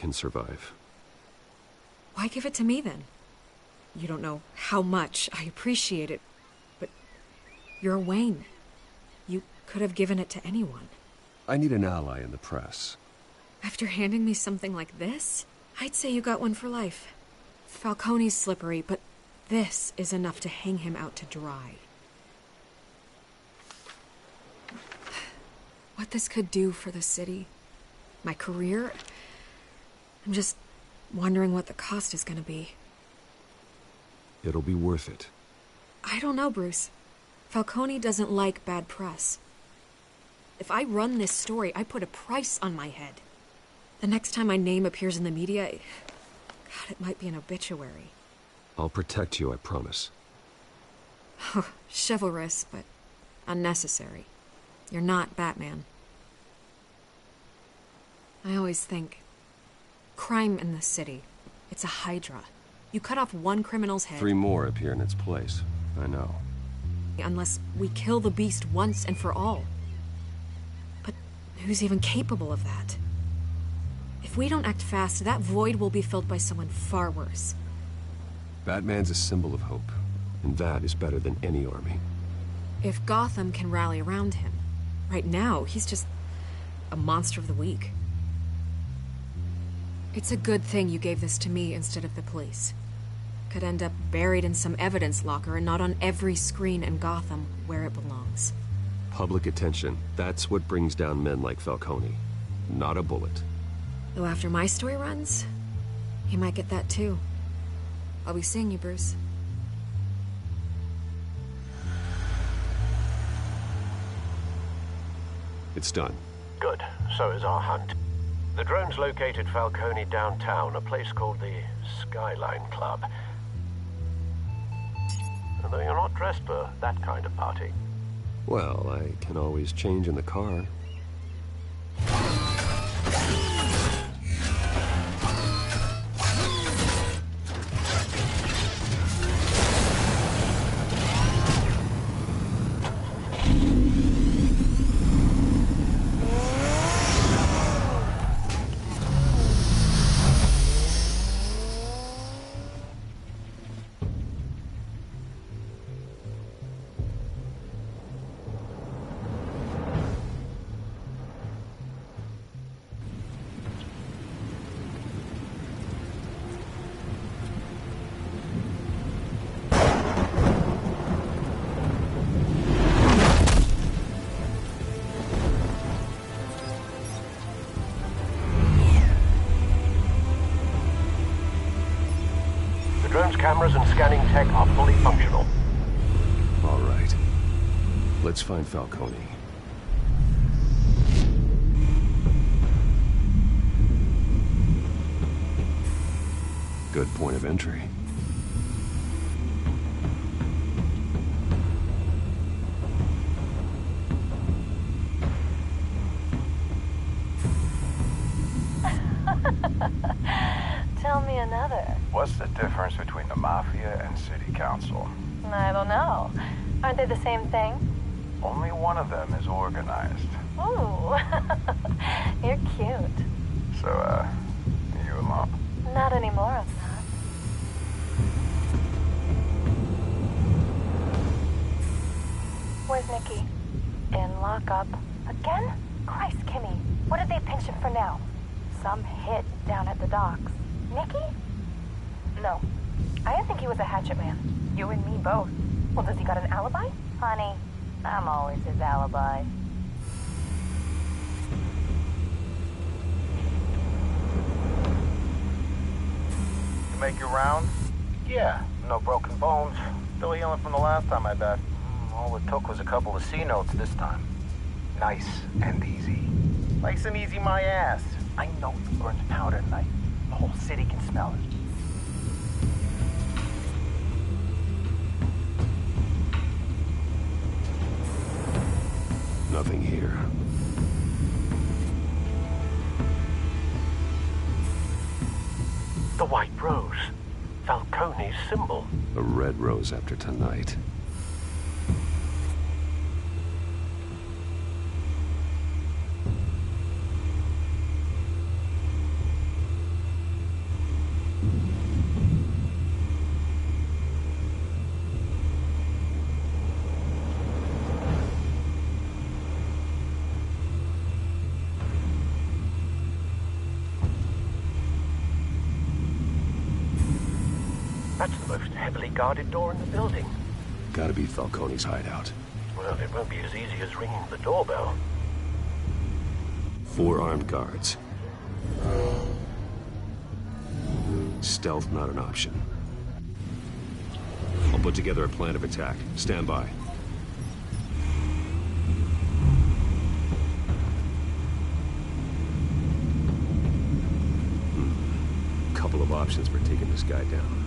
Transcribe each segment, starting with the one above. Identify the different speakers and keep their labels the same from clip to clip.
Speaker 1: can survive.
Speaker 2: Why give it to me, then? You don't know how much I appreciate it, but you're Wayne. You could have given it to anyone.
Speaker 1: I need an ally in the press.
Speaker 2: After handing me something like this, I'd say you got one for life. Falcone's slippery, but this is enough to hang him out to dry. What this could do for the city, my career, I'm just wondering what the cost is gonna be.
Speaker 1: It'll be worth it.
Speaker 2: I don't know, Bruce. Falcone doesn't like bad press. If I run this story, I put a price on my head. The next time my name appears in the media, God, it might be an obituary.
Speaker 1: I'll protect you, I promise.
Speaker 2: Chivalrous, but unnecessary. You're not Batman. I always think, crime in the city, it's a hydra. You cut off one criminal's head...
Speaker 1: 3 more appear in its place. I know.
Speaker 2: Unless we kill the beast once and for all. But who's even capable of that? If we don't act fast, that void will be filled by someone far worse.
Speaker 1: Batman's a symbol of hope, and that is better than any army.
Speaker 2: If Gotham can rally around him, right now, he's just a monster of the week. It's a good thing you gave this to me instead of the police. Could end up buried in some evidence locker and not on every screen in Gotham where it belongs.
Speaker 1: Public attention, that's what brings down men like Falcone. Not a bullet.
Speaker 2: Though after my story runs, he might get that too. I'll be seeing you, Bruce.
Speaker 1: It's done.
Speaker 3: Good. So is our hunt. The drones located Falcone downtown, a place called the Skyline Club. Although you're not dressed for that kind of party.
Speaker 1: Well, I can always change in the car.
Speaker 3: Drone's cameras and scanning tech are fully functional.
Speaker 1: All right. Let's find Falcone. Good point of entry.
Speaker 4: Tell me another.
Speaker 5: What's the difference between the Mafia and City Council?
Speaker 4: I don't know. Aren't they the same thing?
Speaker 5: Only one of them is organized.
Speaker 4: Ooh, you're cute.
Speaker 5: So, you a mom?
Speaker 4: Not anymore, I'm not. Where's Nikki? In lockup. Again? Christ, Kimmy. What did they pinch him for now? Some hit down at the docks. Nikki? No. I didn't think he was a hatchet man. You and me both. Well, does he got an alibi? Honey, I'm always his alibi.
Speaker 5: You make your rounds?
Speaker 6: Yeah, no broken bones. Still healing from the last time I bet. All it took was a couple of C notes this time. Nice and easy. Nice and easy my ass. I know you burned powder tonight. The whole city can smell it.
Speaker 1: Nothing here.
Speaker 3: The White Rose. Falcone's symbol.
Speaker 1: A red rose after tonight.
Speaker 3: That's the most heavily guarded door in the building.
Speaker 1: Gotta be Falcone's hideout.
Speaker 3: Well, it won't be as easy as ringing the doorbell.
Speaker 1: 4 armed guards. Stealth not an option. I'll put together a plan of attack. Stand by. Couple of options for taking this guy down.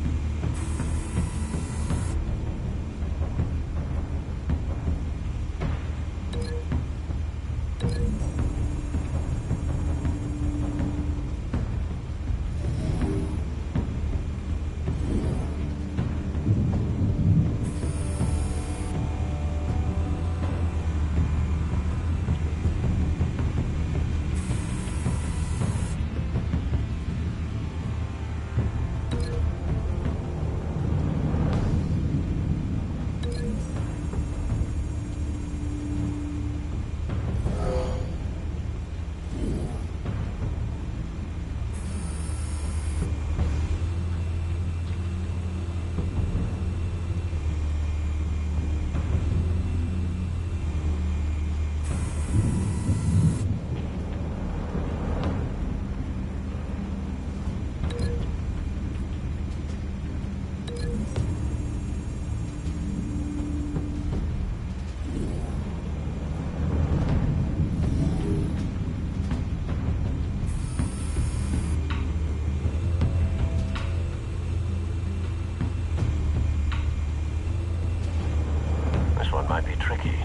Speaker 3: Might be tricky.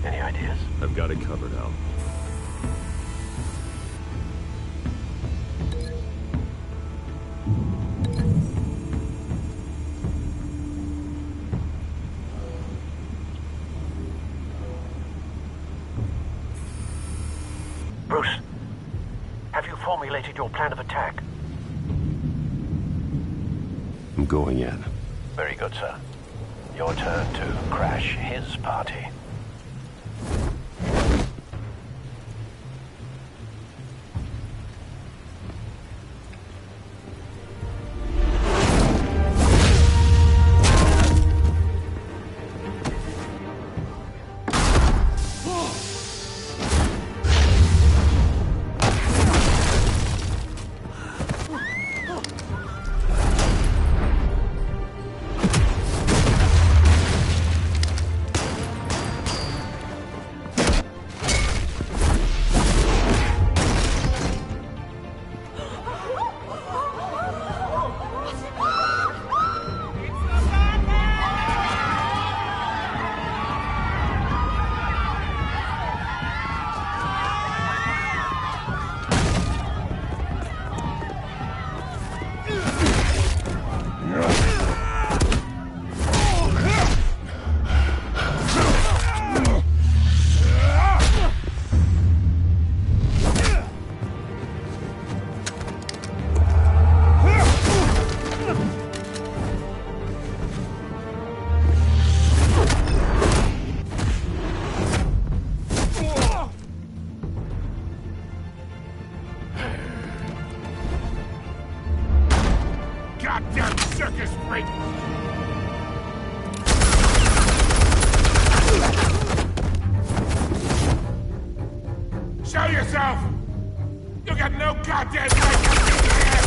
Speaker 3: Any ideas?
Speaker 1: I've got it covered, Al.
Speaker 3: Bruce, have you formulated your plan of attack?
Speaker 1: I'm going in.
Speaker 3: Very good, sir. Your turn to crash his party.
Speaker 7: Goddamn circus freak! Show yourself! You got no goddamn right to do that!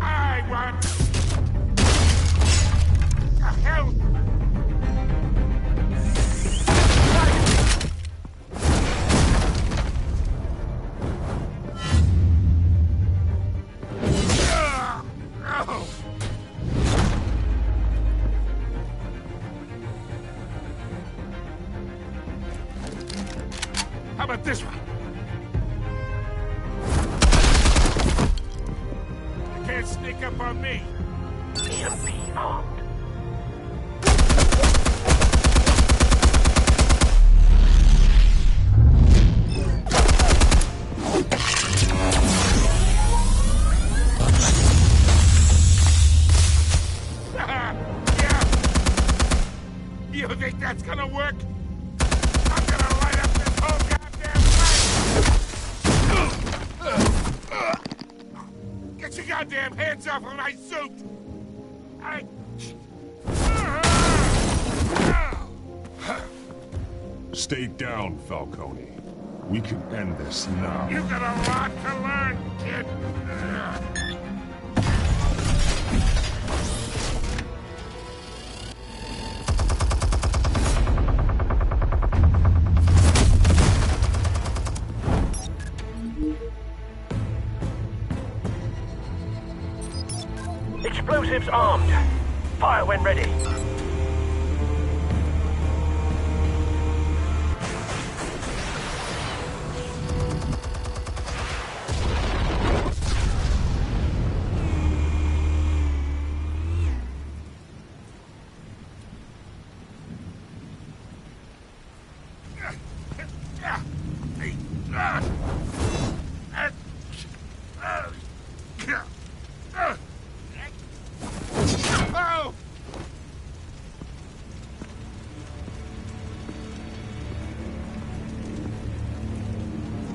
Speaker 7: I want... The hell? How about this one? You can't sneak up on me.
Speaker 3: EMP armed.
Speaker 7: Yeah. You think that's gonna work? I'm gonna light up this whole goddamn place! goddamn hands off of my suit!
Speaker 8: Stay down, Falcone. We can end this now.
Speaker 7: You've got a lot to learn, kid!
Speaker 3: Explosives armed. Fire when ready.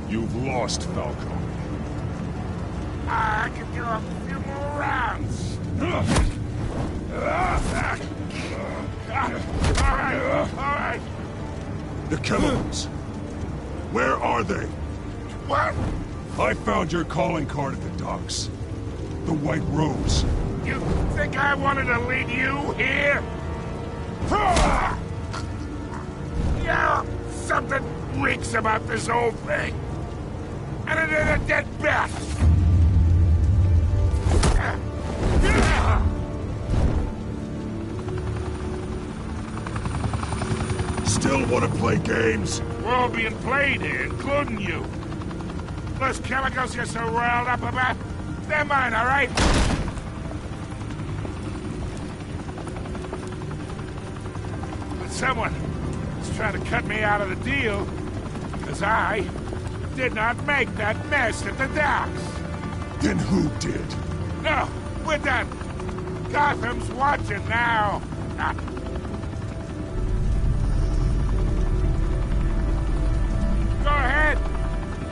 Speaker 8: You've lost, Falcone.
Speaker 7: I can do a few more rounds. All right.
Speaker 8: The chemicals. Where are they?
Speaker 7: What?
Speaker 8: I found your calling card at the docks. The White Rose.
Speaker 7: You think I wanted to lead you here? Yeah, something reeks about this whole thing. And it is a dead bat.
Speaker 8: Still want to play games?
Speaker 7: We're all being played here, including you. Those chemicals you're so riled up about, they're mine, all right? But someone is trying to cut me out of the deal, because I did not make that mess at the docks.
Speaker 8: Then who did?
Speaker 7: No, we're done. Gotham's watching now. Go ahead.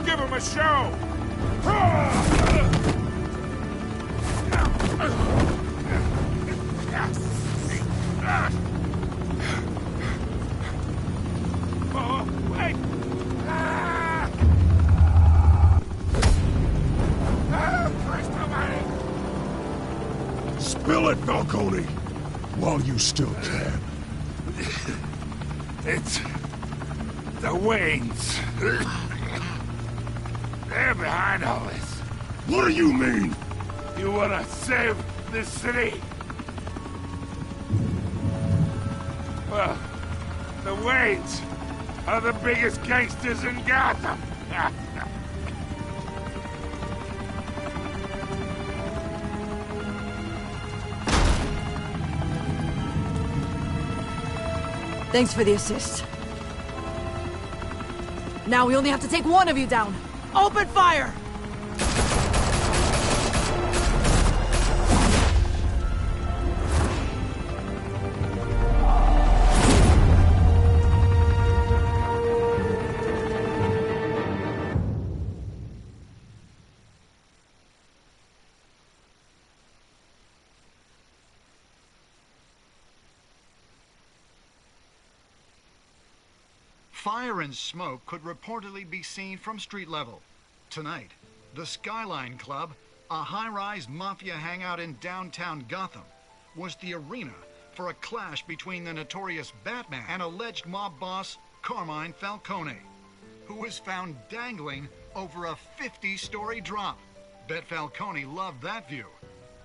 Speaker 7: Give him a show. Oh, wait. Christ almighty.
Speaker 8: Spill it, Falcone! While you still can.
Speaker 7: It's the Waynes. They're behind all this.
Speaker 8: What do you mean?
Speaker 7: You wanna save this city? Well, the Waynes are the biggest gangsters in Gotham.
Speaker 9: Thanks for the assist. Now we only have to take one of you down. Open fire!
Speaker 10: Fire and smoke could reportedly be seen from street level. Tonight, the Skyline Club, a high-rise mafia hangout in downtown Gotham, was the arena for a clash between the notorious Batman and alleged mob boss Carmine Falcone, who was found dangling over a 50-story drop. Bet Falcone loved that view.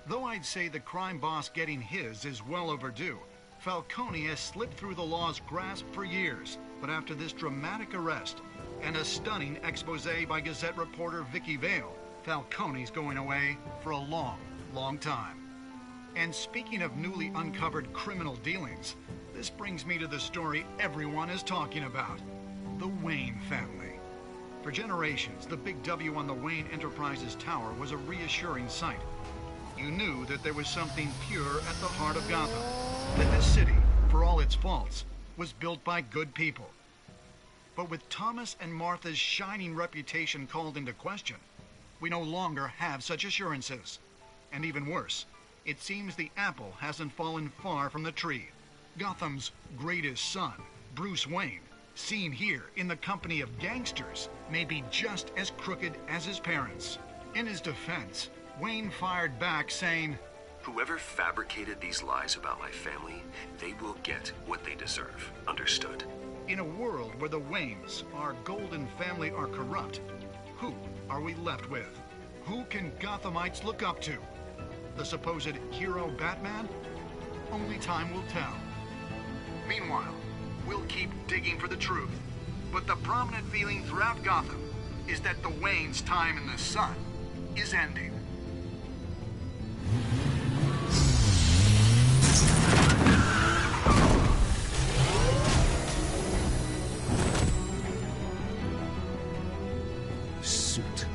Speaker 10: Though I'd say the crime boss getting his is well overdue, Falcone has slipped through the law's grasp for years. But after this dramatic arrest and a stunning expose by Gazette reporter Vicky Vale, Falcone's going away for a long, long time. And speaking of newly uncovered criminal dealings, this brings me to the story everyone is talking about: the Wayne family. For generations, the big W on the Wayne Enterprises tower was a reassuring sight. You knew that there was something pure at the heart of Gotham, that this city, for all its faults, was built by good people. But with Thomas and Martha's shining reputation called into question, we no longer have such assurances. And even worse, it seems the apple hasn't fallen far from the tree. Gotham's greatest son, Bruce Wayne, seen here in the company of gangsters, may be just as crooked as his parents. In his defense, Wayne fired back saying,
Speaker 1: "Whoever fabricated these lies about my family, they will get what they deserve. Understood?"
Speaker 10: In a world where the Waynes, our golden family, are corrupt, who are we left with? Who can Gothamites look up to? The supposed hero Batman? Only time will tell. Meanwhile, we'll keep digging for the truth. But the prominent feeling throughout Gotham is that the Waynes' time in the sun is ending.
Speaker 8: The suit,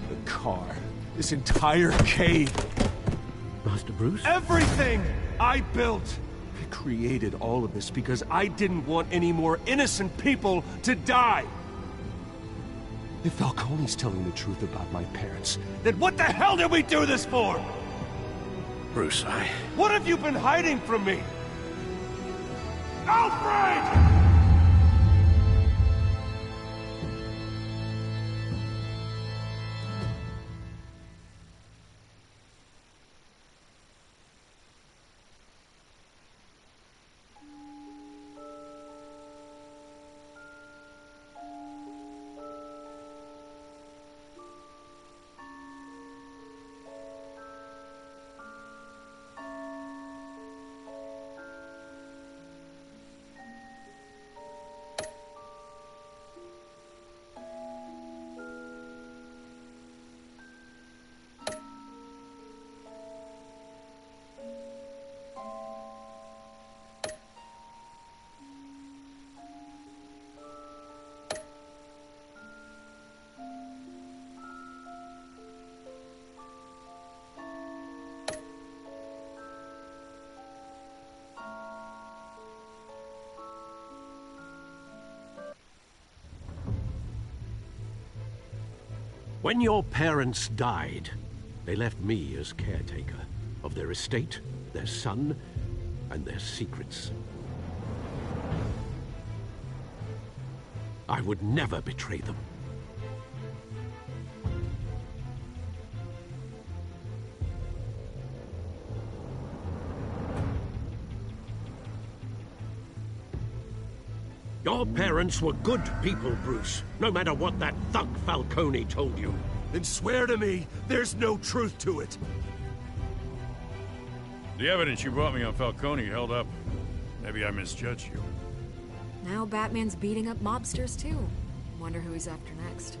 Speaker 8: the car, this entire cave.
Speaker 11: Master Bruce?
Speaker 8: Everything I built! I created all of this because I didn't want any more innocent people to die! If Falcone's telling the truth about my parents, then what the hell did we do this for?
Speaker 11: Bruce,
Speaker 8: What have you been hiding from me? Alfred!
Speaker 11: When your parents died, they left me as caretaker of their estate, their son, and their secrets. I would never betray them. Your parents were good people, Bruce, no matter what that thug Falcone told you.
Speaker 8: Then swear to me there's no truth to it.
Speaker 12: The evidence you brought me on Falcone held up. Maybe I misjudged you.
Speaker 2: Now Batman's beating up mobsters too. Wonder who he's after next.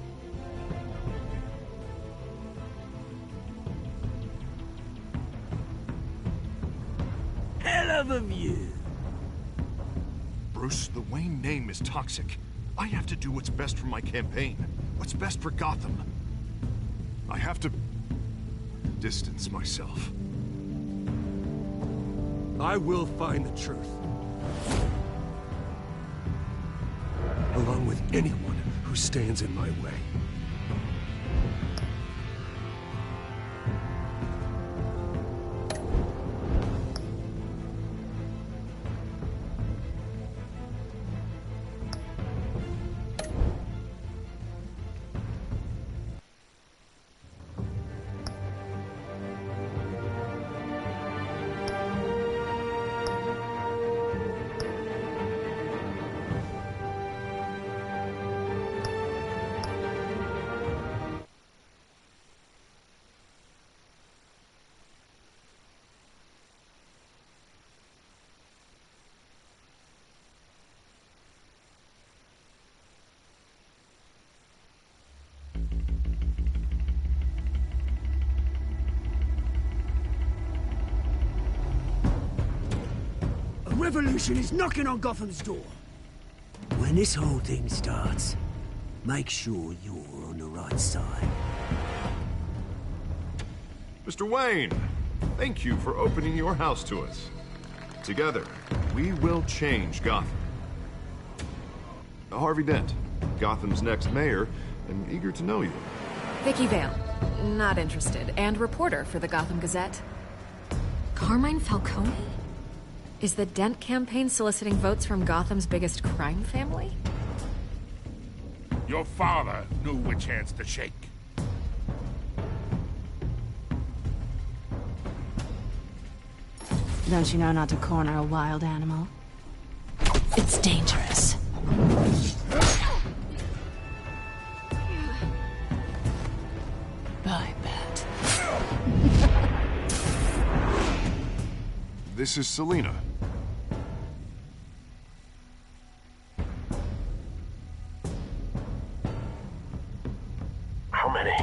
Speaker 11: Hell of a view.
Speaker 8: Bruce, the Wayne name is toxic. I have to do what's best for my campaign. What's best for Gotham. I have to distance myself. I will find the truth. Along with anyone who stands in my way.
Speaker 13: Revolution is knocking on Gotham's door. When this whole thing starts, make sure you're on the right side.
Speaker 14: Mr. Wayne, thank you for opening your house to us. Together, we will change Gotham. Harvey Dent, Gotham's next mayor, and eager to know you.
Speaker 2: Vicky Vale. Not interested. And reporter for the Gotham Gazette. Carmine Falcone? Is the Dent campaign soliciting votes from Gotham's biggest crime family?
Speaker 7: Your father knew which hands to shake.
Speaker 9: Don't you know not to corner a wild animal? It's dangerous. Bye, Bat.
Speaker 14: This is Selina.
Speaker 11: How many?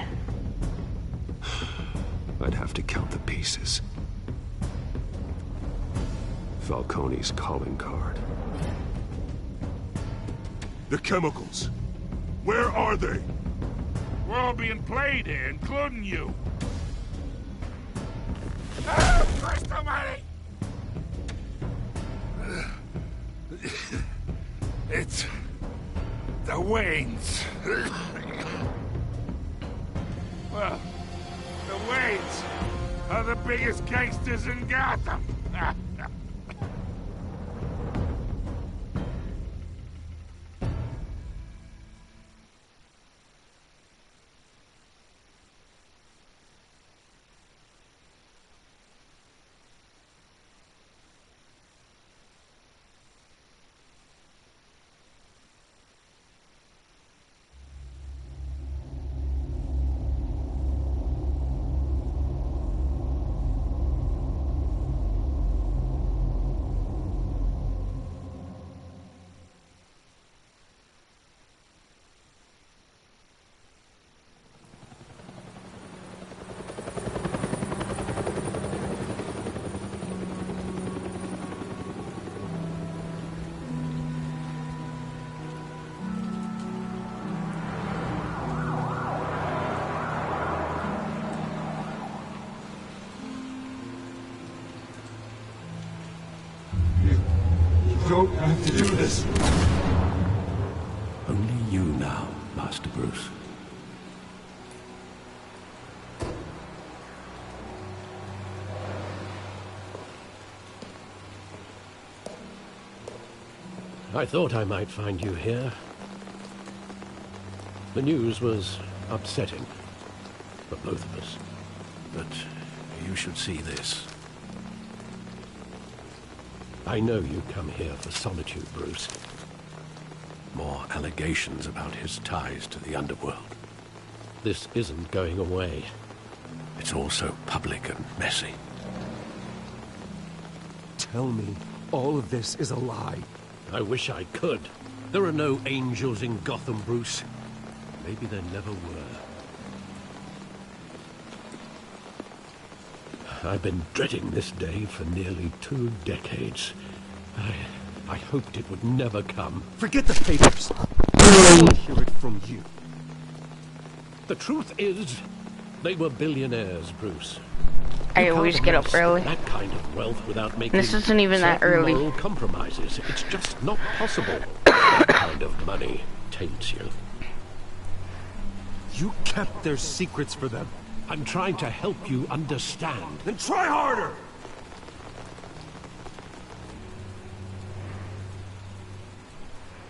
Speaker 11: I'd have to count the pieces. Falcone's calling card.
Speaker 8: The chemicals. Where are they?
Speaker 7: We're all being played here, including you. Oh, Christ almighty! It's the Waynes. Well, the Waynes are the biggest gangsters in Gotham.
Speaker 8: You don't have to do this.
Speaker 11: Only you now, Master Bruce. I thought I might find you here. The news was upsetting for both of us. But you should see this. I know you come here for solitude, Bruce. More allegations about his ties to the underworld. This isn't going away. It's all so public and messy.
Speaker 8: Tell me all of this is a lie.
Speaker 11: I wish I could. There are no angels in Gotham, Bruce. Maybe there never were. I've been dreading this day for nearly 2 decades. I hoped it would never come.
Speaker 8: Forget the papers. I want to hear it from you.
Speaker 11: The truth is, they were billionaires, Bruce.
Speaker 15: I always get up early.
Speaker 11: That kind of wealth without making
Speaker 15: this isn't even that early.
Speaker 11: Moral compromises. It's just not possible. That kind of money taints you.
Speaker 8: You kept their secrets for them.
Speaker 11: I'm trying to help you understand.
Speaker 8: Then try harder!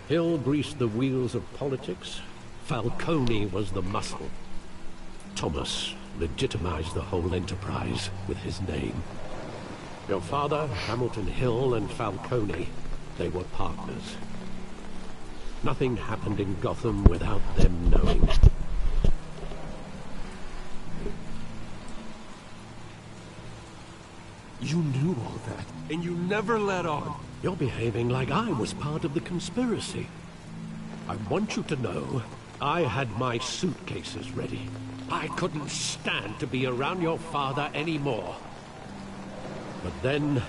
Speaker 11: Hill greased the wheels of politics. Falcone was the muscle. Thomas legitimized the whole enterprise with his name. Your father, Hamilton Hill, and Falcone, they were partners. Nothing happened in Gotham without them knowing.
Speaker 8: You knew all that, and you never let on.
Speaker 11: You're behaving like I was part of the conspiracy. I want you to know, I had my suitcases ready. I couldn't stand to be around your father anymore. But then,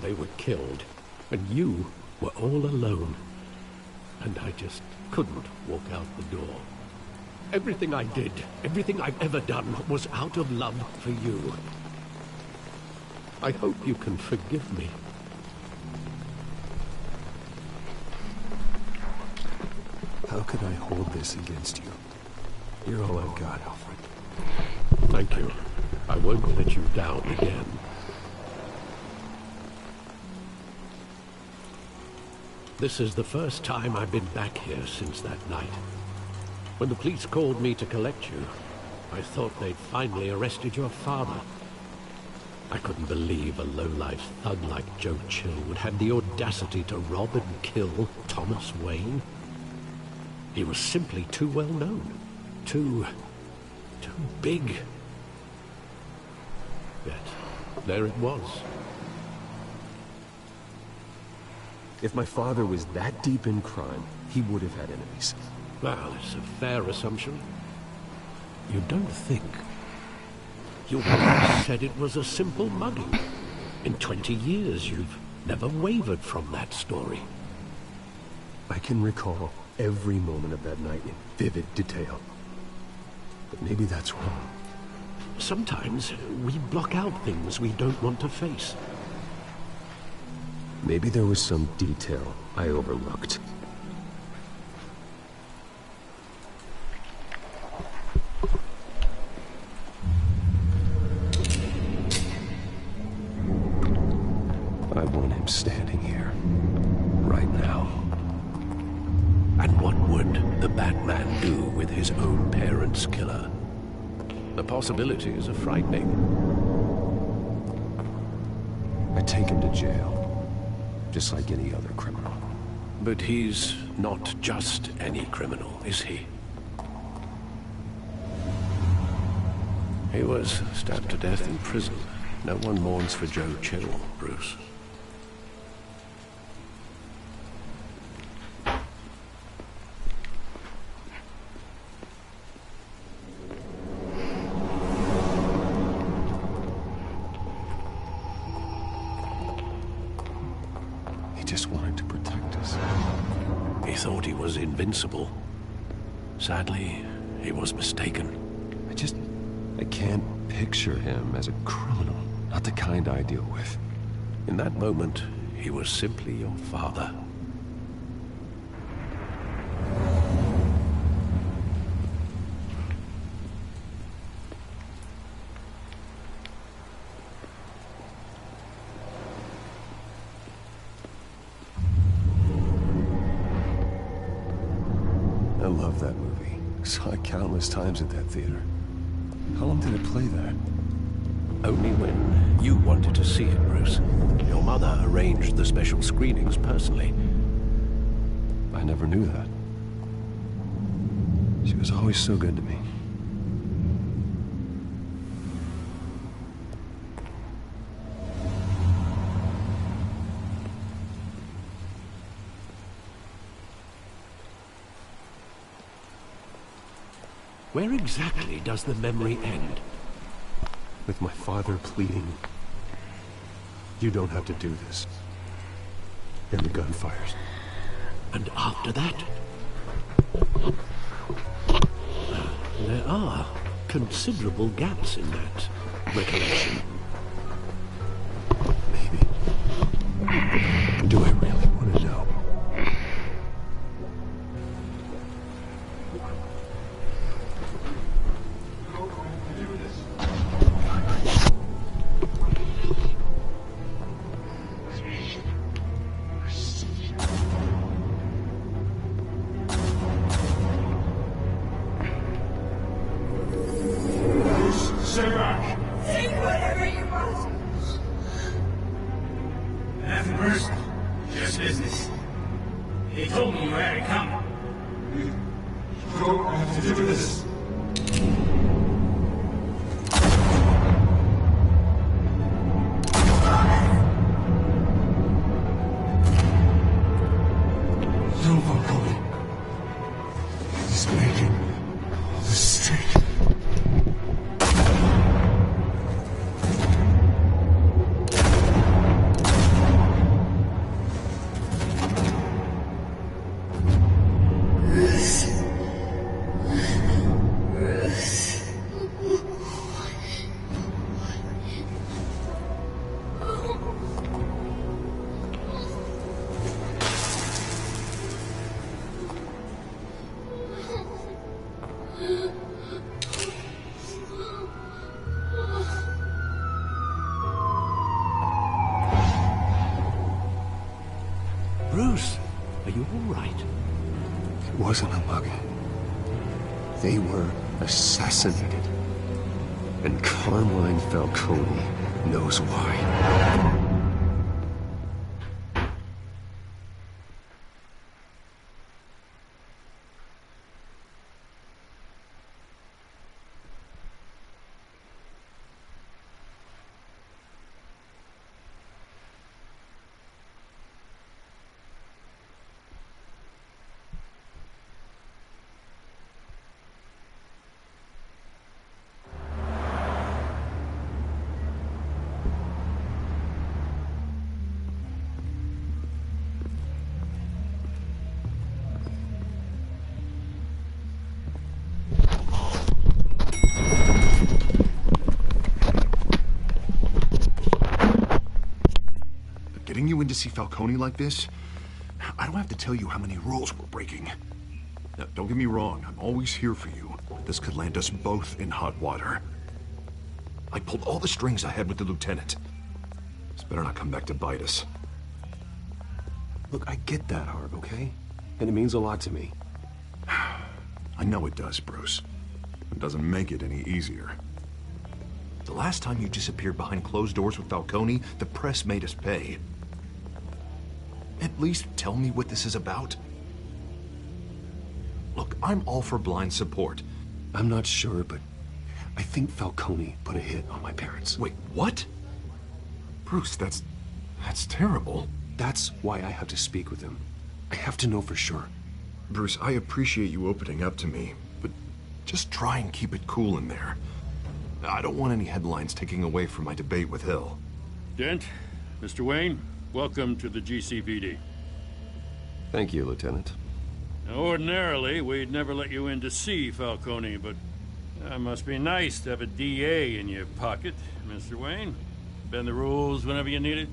Speaker 11: they were killed, and you were all alone. And I just couldn't walk out the door. Everything I did, everything I've ever done, was out of love for you. I hope you can forgive me.
Speaker 8: How could I hold this against you? You're all I've got, Alfred.
Speaker 11: Thank you. I won't let you down again. This is the first time I've been back here since that night. When the police called me to collect you, I thought they'd finally arrested your father. I couldn't believe a low-life thug like Joe Chill would have the audacity to rob and kill Thomas Wayne. He was simply too well known. Too big. Yet, there it was.
Speaker 8: If my father was that deep in crime, he would have had enemies.
Speaker 11: Well, it's a fair assumption. You don't think? You once said it was a simple mugging. In 20 years, you've never wavered from that story.
Speaker 8: I can recall every moment of that night in vivid detail. But maybe that's wrong.
Speaker 11: Sometimes we block out things we don't want to face.
Speaker 8: Maybe there was some detail I overlooked. I want him standing here, right now.
Speaker 11: And what would the Batman do with his own parents' killer? The possibilities are frightening.
Speaker 8: I take him to jail, just like any other criminal.
Speaker 11: But he's not just any criminal, is he? He was stabbed to death in prison. No one mourns for Joe Chill, Bruce.
Speaker 8: He just wanted to protect us.
Speaker 11: He thought he was invincible. Sadly, he was mistaken.
Speaker 8: I can't picture him as a criminal. Not the kind I deal with.
Speaker 11: In that moment, he was simply your father.
Speaker 8: I love that movie. Saw it countless times at that theater. How long did it play there?
Speaker 11: Only when you wanted to see it, Bruce. Your mother arranged the special screenings personally.
Speaker 8: I never knew that. She was always so good to me.
Speaker 11: Where exactly does the memory end?
Speaker 8: With my father pleading, "You don't have to do this." And the gun fires.
Speaker 11: And after that? There are considerable gaps in that recollection.
Speaker 8: Maybe. Do I really want to know? wasn't a mug. They were assassinated. And Carmine Falcone knows why.
Speaker 14: Getting you in to see Falcone like this? I don't have to tell you how many rules we're breaking. Now, don't get me wrong, I'm always here for you, but this could land us both in hot water. I pulled all the strings I had with the lieutenant. This better not come back to bite us.
Speaker 8: Look, I get that, Harv, okay? And it means a lot to me.
Speaker 14: I know it does, Bruce. It doesn't make it any easier. The last time you disappeared behind closed doors with Falcone, the press made us pay. At least tell me what this is about. Look, I'm all for blind support.
Speaker 8: I'm not sure, but I think Falcone put a hit on my parents.
Speaker 14: Wait, what? Bruce, that's terrible.
Speaker 8: That's why I have to speak with him. I have to know for sure.
Speaker 14: Bruce, I appreciate you opening up to me, but just try and keep it cool in there. I don't want any headlines taking away from my debate with Hill.
Speaker 12: Dent, Mr. Wayne, welcome to the GCPD.
Speaker 8: Thank you, Lieutenant.
Speaker 12: Now, ordinarily, we'd never let you in to see Falcone, but it must be nice to have a DA in your pocket, Mr. Wayne. Bend the rules whenever you need it.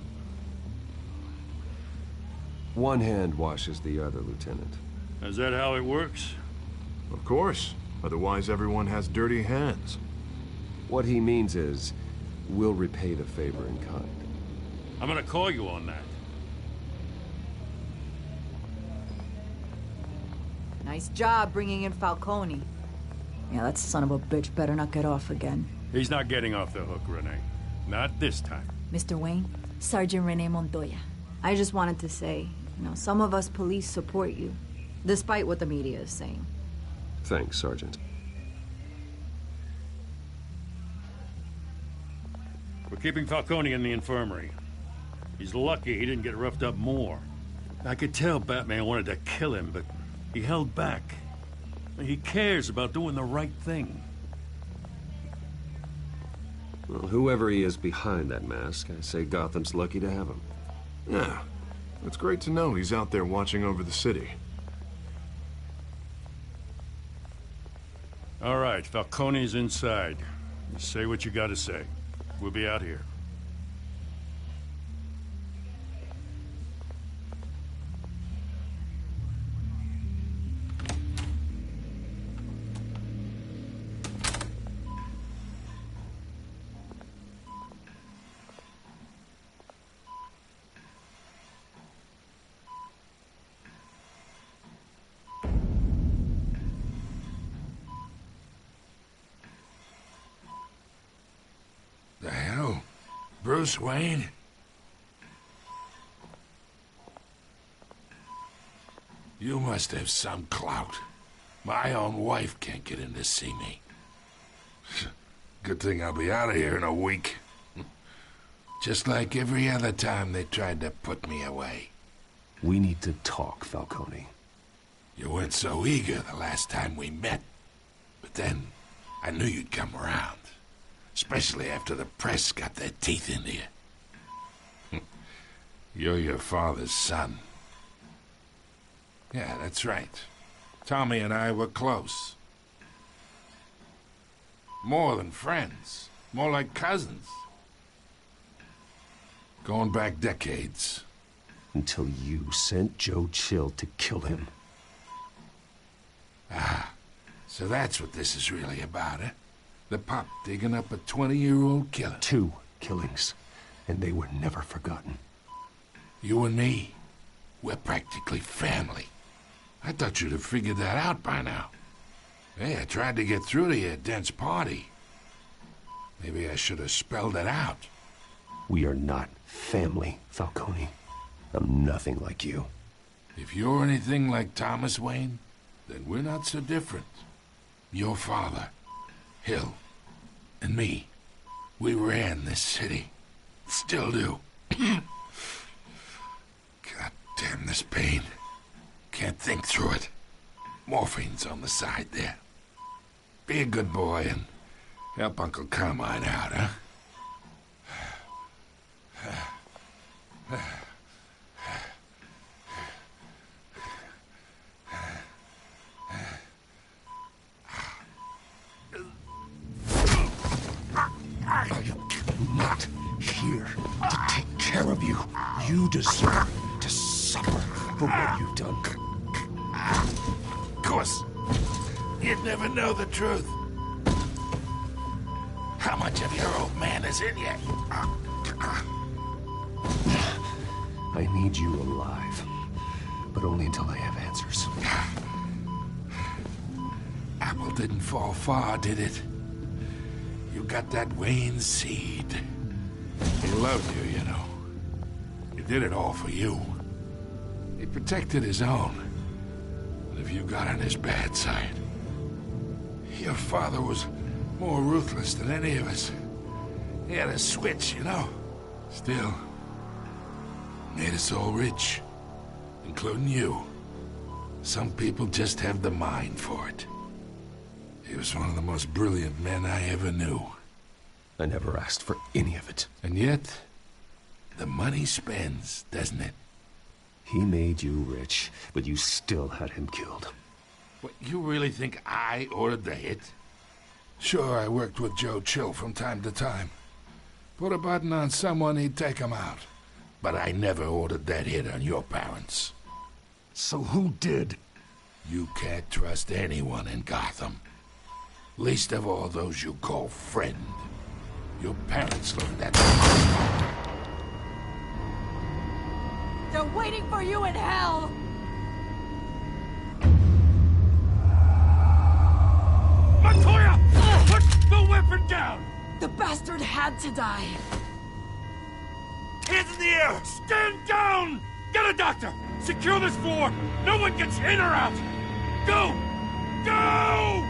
Speaker 8: One hand washes the other, Lieutenant.
Speaker 12: Is that how it works?
Speaker 14: Of course. Otherwise, everyone has dirty hands.
Speaker 8: What he means is, we'll repay the favor in kind.
Speaker 12: I'm gonna call you on that.
Speaker 16: Nice job bringing in Falcone. Yeah, that son of a bitch better not get off again.
Speaker 12: He's not getting off the hook, Renee. Not this time.
Speaker 16: Mr. Wayne, Sergeant Renee Montoya. I just wanted to say, some of us police support you, despite what the media is saying.
Speaker 8: Thanks, Sergeant.
Speaker 12: We're keeping Falcone in the infirmary. He's lucky he didn't get roughed up more. I could tell Batman wanted to kill him, but he held back. He cares about doing the right thing.
Speaker 8: Well, whoever he is behind that mask, I say Gotham's lucky to have him.
Speaker 14: Yeah, it's great to know he's out there watching over the city.
Speaker 12: All right, Falcone's inside. You say what you gotta say. We'll be out here.
Speaker 7: The hell? Bruce Wayne? You must have some clout. My own wife can't get in to see me. Good thing I'll be out of here in a week. Just like every other time they tried to put me away.
Speaker 8: We need to talk, Falcone.
Speaker 7: You weren't so eager the last time we met. But then, I knew you'd come around. Especially after the press got their teeth into you. You're your father's son. Yeah, that's right. Tommy and I were close. More than friends. More like cousins. Going back decades.
Speaker 8: Until you sent Joe Chill to kill him.
Speaker 7: Ah, so that's what this is really about, eh? The pup digging up a 20-year-old killer.
Speaker 8: 2 killings, and they were never forgotten.
Speaker 7: You and me, we're practically family. I thought you'd have figured that out by now. Hey, I tried to get through to your dense party. Maybe I should have spelled it out.
Speaker 8: We are not family, Falcone. I'm nothing like you.
Speaker 7: If you're anything like Thomas Wayne, then we're not so different. Your father, Hill, and me, we ran this city. Still do. God damn this pain. Can't think through it. Morphine's on the side there. Be a good boy and help Uncle Carmine out, huh?
Speaker 8: I'm not here to take care of you. You deserve to suffer for what you've done.
Speaker 7: Of course. You'd never know the truth. How much of your old man is in you?
Speaker 8: I need you alive, but only until I have answers.
Speaker 7: Apple didn't fall far, did it? You got that Wayne seed. He loved you, you know. He did it all for you. He protected his own. But if you got on his bad side, your father was more ruthless than any of us. He had a switch, you know. Still, made us all rich, including you. Some people just have the mind for it. He was one of the most brilliant men I ever knew.
Speaker 8: I never asked for any of it.
Speaker 7: And yet, the money spends, doesn't it?
Speaker 8: He made you rich, but you still had him killed.
Speaker 7: What, you really think I ordered the hit? Sure, I worked with Joe Chill from time to time. Put a button on someone, he'd take him out. But I never ordered that hit on your parents.
Speaker 8: So who did?
Speaker 7: You can't trust anyone in Gotham. Least of all those you call friend. Your parents learned that.
Speaker 16: They're waiting for you in hell!
Speaker 12: Montoya! Put the weapon down!
Speaker 16: The bastard had to die.
Speaker 12: Hands in the air! Stand down! Get a doctor! Secure this floor! No one gets in or out! Go! Go!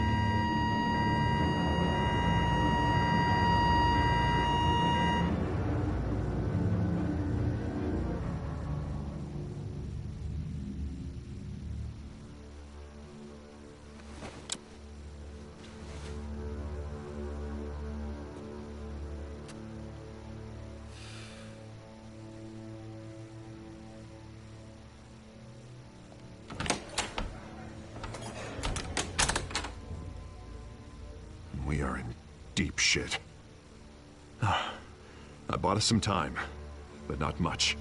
Speaker 14: We are in deep shit. I bought us some time, but not much.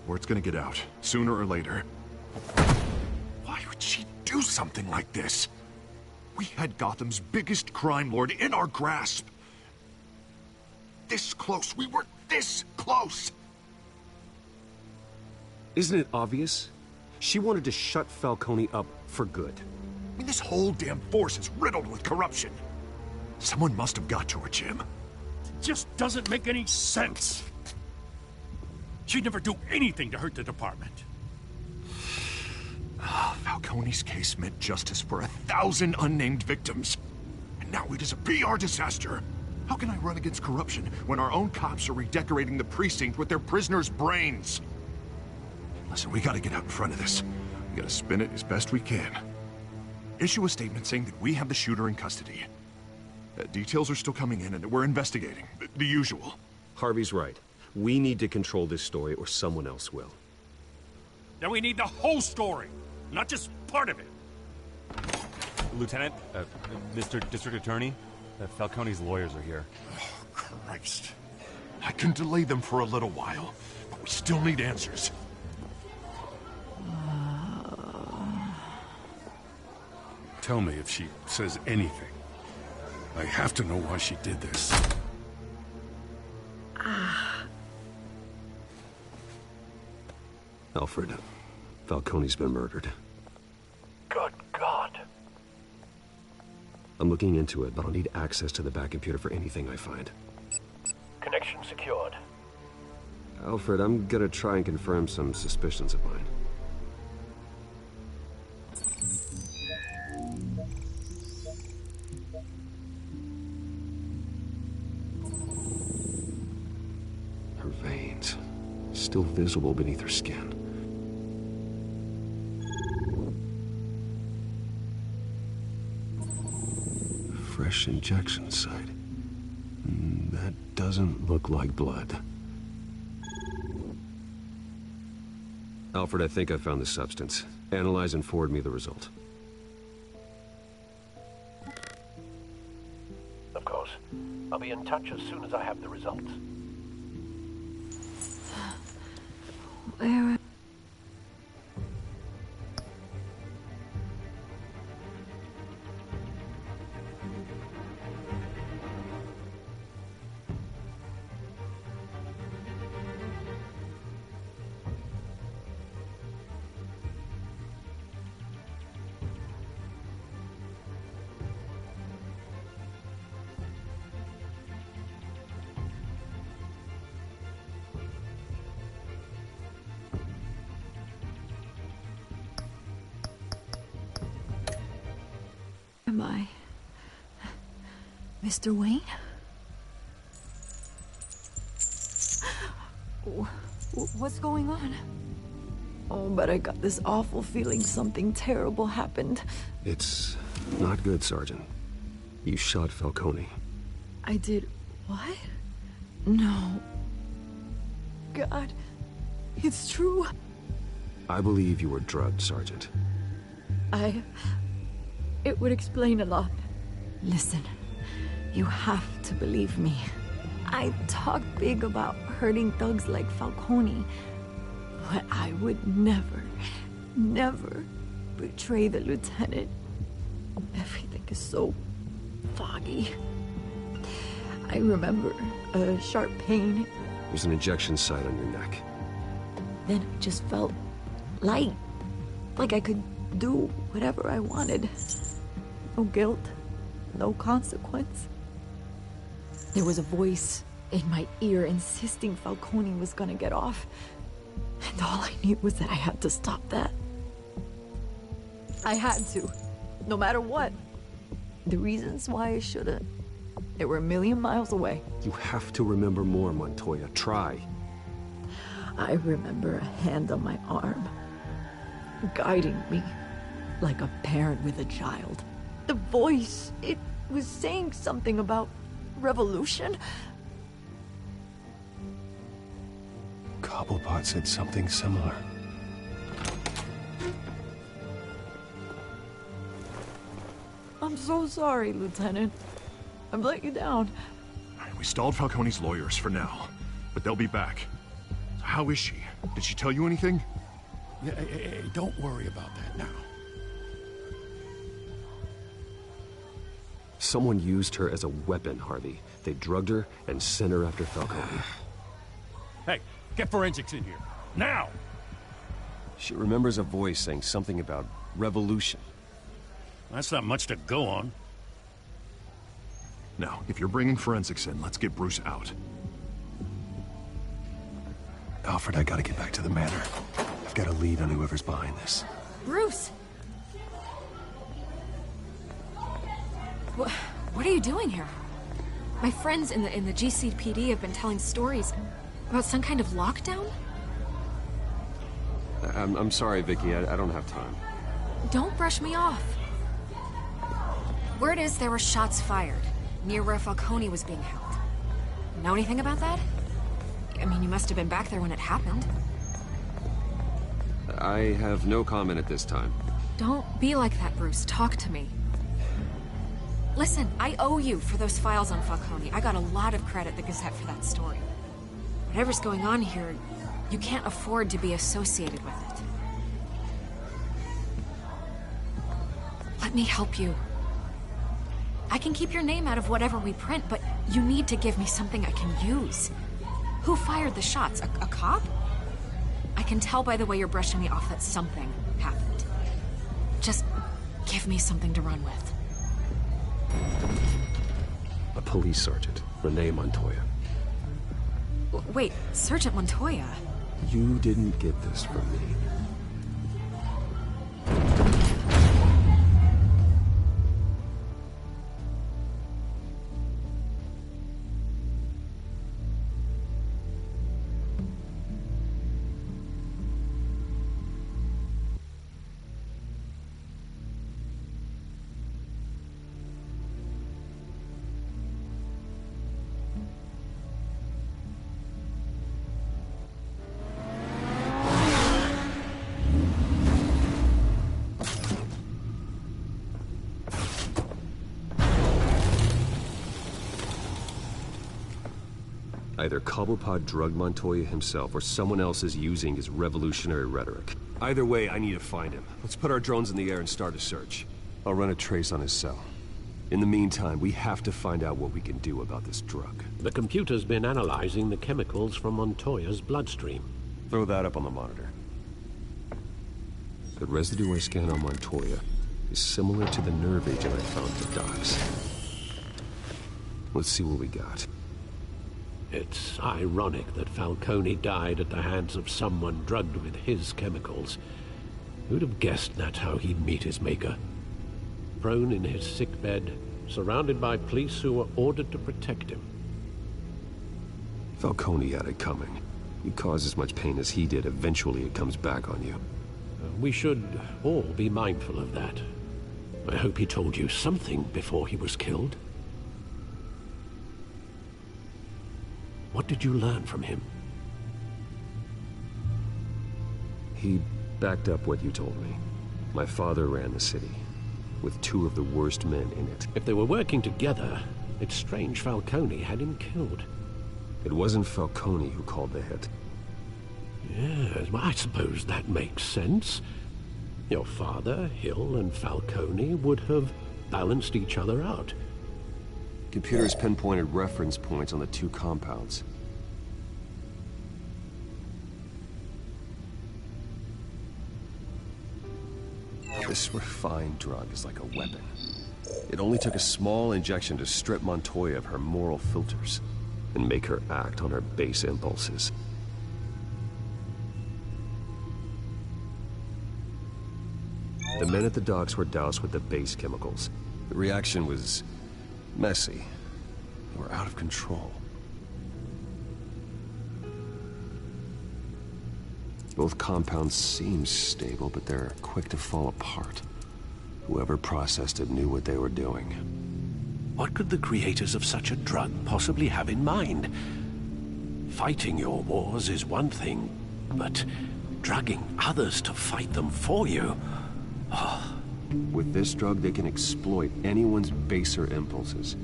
Speaker 14: Word's gonna get out, sooner or later. Why would she do something like this? We had Gotham's biggest crime lord in our grasp. This close. We were this close.
Speaker 8: Isn't it obvious? She wanted to shut Falcone up for good.
Speaker 14: I mean, this whole damn force is riddled with corruption. Someone must have got to her, Jim.
Speaker 12: It just doesn't make any sense. She'd never do anything to hurt the department.
Speaker 14: Falcone's case meant justice for 1,000 unnamed victims. And now it is a PR disaster. How can I run against corruption when our own cops are redecorating the precinct with their prisoners' brains? Listen, we gotta get out in front of this. We gotta spin it as best we can. Issue a statement saying that we have the shooter in custody. Details are still coming in and we're investigating. The usual.
Speaker 8: Harvey's right. We need to control this story or someone else will.
Speaker 12: Then we need the whole story, not just part of it.
Speaker 17: Lieutenant, Mr. District Attorney, Falcone's lawyers are here.
Speaker 14: Oh, Christ. I can delay them for a little while, but we still need answers.
Speaker 12: Tell me if she says anything. I have to know why she did this.
Speaker 8: Alfred, Falcone's been murdered. I'm looking into it, but I'll need access to the back computer for anything I find.
Speaker 3: Connection secured.
Speaker 8: Alfred, I'm gonna try and confirm some suspicions of mine. Her veins, still visible beneath her skin. Fresh injection site. That doesn't look like blood. Alfred, I think I found the substance. Analyze and forward me the result.
Speaker 3: Of course. I'll be in touch as soon as I have the results.
Speaker 16: Where... am I? Mr. Wayne? What's going on? Oh, but I got this awful feeling something terrible happened.
Speaker 8: It's not good, Sergeant. You shot Falcone.
Speaker 16: I did what? No. God, it's true.
Speaker 8: I believe you were drugged, Sergeant.
Speaker 16: It would explain a lot. Listen, you have to believe me. I talk big about hurting thugs like Falcone, but I would never, never betray the lieutenant. Everything is so foggy. I remember a sharp pain.
Speaker 8: There's an injection site on your neck.
Speaker 16: Then it just felt light, like I could do whatever I wanted. No guilt, no consequence. There was a voice in my ear insisting Falcone was gonna get off. And all I knew was that I had to stop that. I had to, no matter what. The reasons why I shouldn't, they were a million miles away.
Speaker 8: You have to remember more, Montoya. Try.
Speaker 16: I remember a hand on my arm, guiding me like a parent with a child. The voice, it was saying something about revolution.
Speaker 8: Cobblepot said something similar.
Speaker 16: I'm so sorry, Lieutenant. I've let you down.
Speaker 14: We stalled Falcone's lawyers for now, but they'll be back. How is she? Did she tell you anything?
Speaker 7: Hey, don't worry about that now.
Speaker 8: Someone used her as a weapon, Harvey. They drugged her and sent her after Falcone.
Speaker 12: Hey, get forensics in here. Now!
Speaker 8: She remembers a voice saying something about revolution.
Speaker 12: That's not much to go on.
Speaker 14: Now, if you're bringing forensics in, let's get Bruce out.
Speaker 8: Alfred, I gotta get back to the manor. I've got a lead on whoever's behind this.
Speaker 2: Bruce! What are you doing here? My friends in the GCPD have been telling stories about some kind of lockdown?
Speaker 8: I'm sorry, Vicky. I don't have time.
Speaker 2: Don't brush me off. Word is there were shots fired near where Falcone was being held. Know anything about that? I mean, you must have been back there when it happened.
Speaker 8: I have no comment at this time.
Speaker 2: Don't be like that, Bruce. Talk to me. Listen, I owe you for those files on Falcone. I got a lot of credit at the Gazette for that story. Whatever's going on here, you can't afford to be associated with it. Let me help you. I can keep your name out of whatever we print, but you need to give me something I can use. Who fired the shots? A cop? I can tell by the way you're brushing me off that something happened. Just give me something to run with.
Speaker 8: police sergeant, Renee Montoya.
Speaker 2: Wait, Sergeant Montoya?
Speaker 8: You didn't get this from me. Either Cobblepot drugged Montoya himself, or someone else is using his revolutionary rhetoric. Either way, I need to find him. Let's put our drones in the air and start a search. I'll run a trace on his cell. In the meantime, we have to find out what we can do about this drug.
Speaker 11: The computer's been analyzing the chemicals from Montoya's bloodstream.
Speaker 8: Throw that up on the monitor. The residue I scan on Montoya is similar to the nerve agent I found at the docks. Let's see what we got.
Speaker 11: It's ironic that Falcone died at the hands of someone drugged with his chemicals. Who'd have guessed that's how he'd meet his maker? Prone in his sickbed, surrounded by police who were ordered to protect him.
Speaker 8: Falcone had it coming. You cause as much pain as he did, eventually it comes back on you.
Speaker 11: We should all be mindful of that. I hope he told you something before he was killed. What did you learn from him?
Speaker 8: He backed up what you told me. My father ran the city, with two of the worst men in it.
Speaker 11: If they were working together, it's strange Falcone had him killed.
Speaker 8: It wasn't Falcone who called the hit.
Speaker 11: Yes, well, I suppose that makes sense. Your father, Hill, and Falcone would have balanced each other out.
Speaker 8: Computers pinpointed reference points on the two compounds. This refined drug is like a weapon. It only took a small injection to strip Montoya of her moral filters and make her act on her base impulses. The men at the docks were doused with the base chemicals. The reaction was messy. They were out of control. Both compounds seem stable, but they're quick to fall apart. Whoever processed it knew what they were doing.
Speaker 11: What could the creators of such a drug possibly have in mind? Fighting your wars is one thing, but drugging others to fight them for you? Oh.
Speaker 8: With this drug, they can exploit anyone's baser impulses,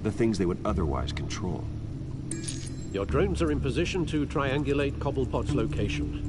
Speaker 8: the things they would otherwise control.
Speaker 11: Your drones are in position to triangulate Cobblepot's location.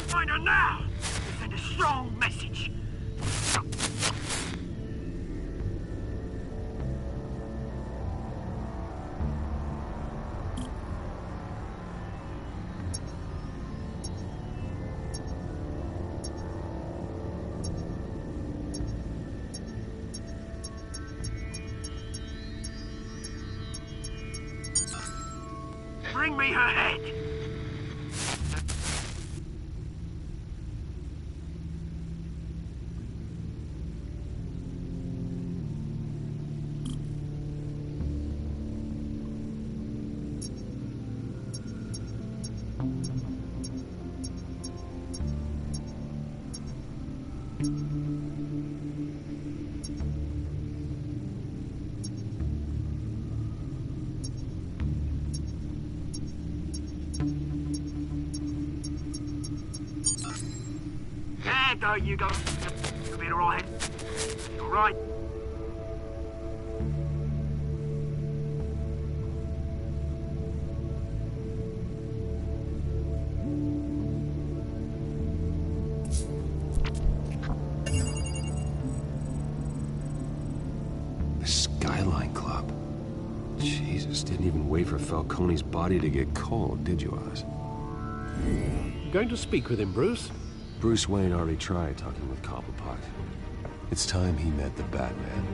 Speaker 18: Find her now! Send a strong message. Bring me her head! Yeah, don't you go. You'll be alright. Alright.
Speaker 8: The Skyline Club. Jesus, didn't even wait for Falcone's body to get cold, did you, Oz?
Speaker 11: Going to speak with him, Bruce?
Speaker 8: Bruce Wayne already tried talking with Cobblepot. It's time he met the Batman.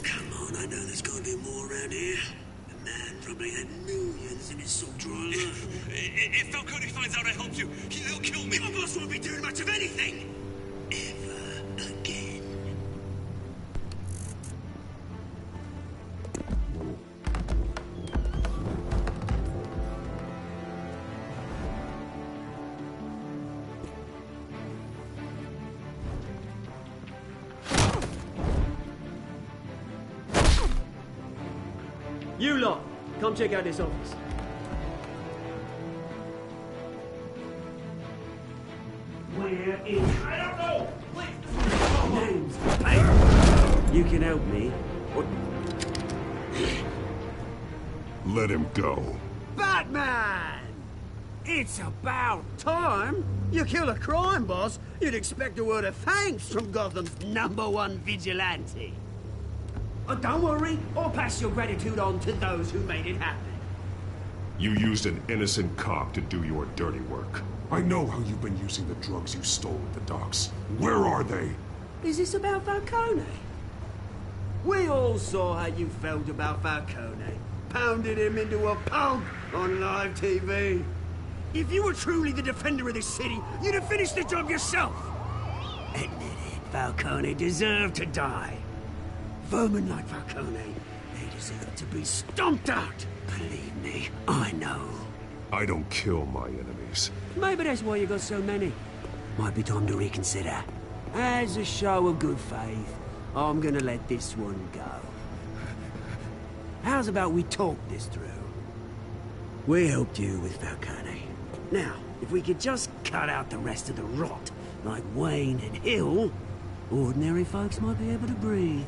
Speaker 13: Come on, I know there's gotta be more around here. The man probably had millions in his salt drawer. If Falcone finds out I helped you, he'll kill me. My boss won't be doing much of anything. Ever again.
Speaker 19: You lot, come check out this office.
Speaker 13: Where is... I don't know! Please! Names, hey! You can help me. What?
Speaker 14: Let him go.
Speaker 13: Batman! It's about time. You kill a crime boss, you'd expect a word of thanks from Gotham's #1 vigilante. Oh, don't worry, I'll pass your gratitude on to those who made it happen.
Speaker 14: You used an innocent cop to do your dirty work. I know how you've been using the drugs you stole at the docks. Where are they?
Speaker 13: Is this about Falcone? We all saw how you felt about Falcone. Pounded him into a pulp on live TV. If you were truly the defender of this city, you'd have finished the job yourself. Admit it, Falcone deserved to die. Vermin like Falcone, they deserve to be stomped out. Believe me, I know.
Speaker 14: I don't kill my enemies.
Speaker 13: Maybe that's why you got so many. Might be time to reconsider. As a show of good faith, I'm gonna let this one go. How's about we talk this through? We helped you with Falcone. Now, if we could just cut out the rest of the rot, like Wayne and Hill, ordinary folks might be able to breathe.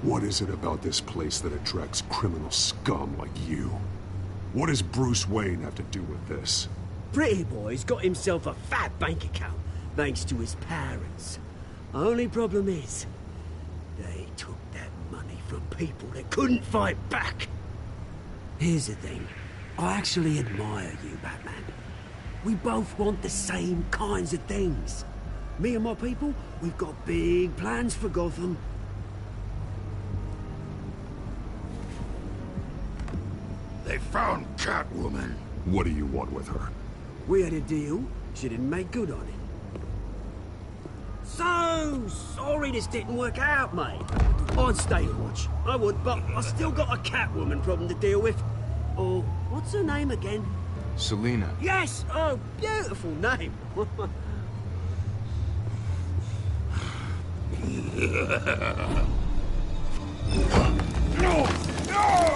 Speaker 14: What is it about this place that attracts criminal scum like you? What does Bruce Wayne have to do with this?
Speaker 13: Pretty Boy's got himself a fat bank account, thanks to his parents. Only problem is, they took that money from people that couldn't fight back. Here's the thing, I actually admire you, Batman. We both want the same kinds of things. Me and my people, we've got big plans for Gotham.
Speaker 14: They found Catwoman. What do you want with her?
Speaker 13: We had a deal. She didn't make good on it. So sorry this didn't work out, mate. I'd stay watch. I would, but I still got a Catwoman problem to deal with. Oh, what's her name again?
Speaker 5: Selina.
Speaker 13: Yes! Oh, beautiful name.
Speaker 14: No! No!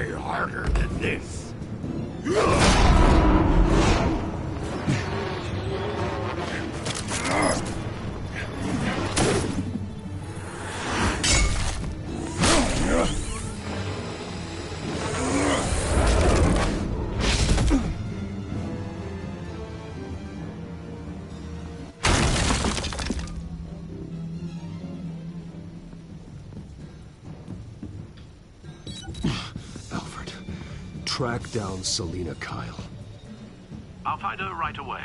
Speaker 7: try harder than this.
Speaker 8: Track down Selina Kyle.
Speaker 11: I'll find her right away.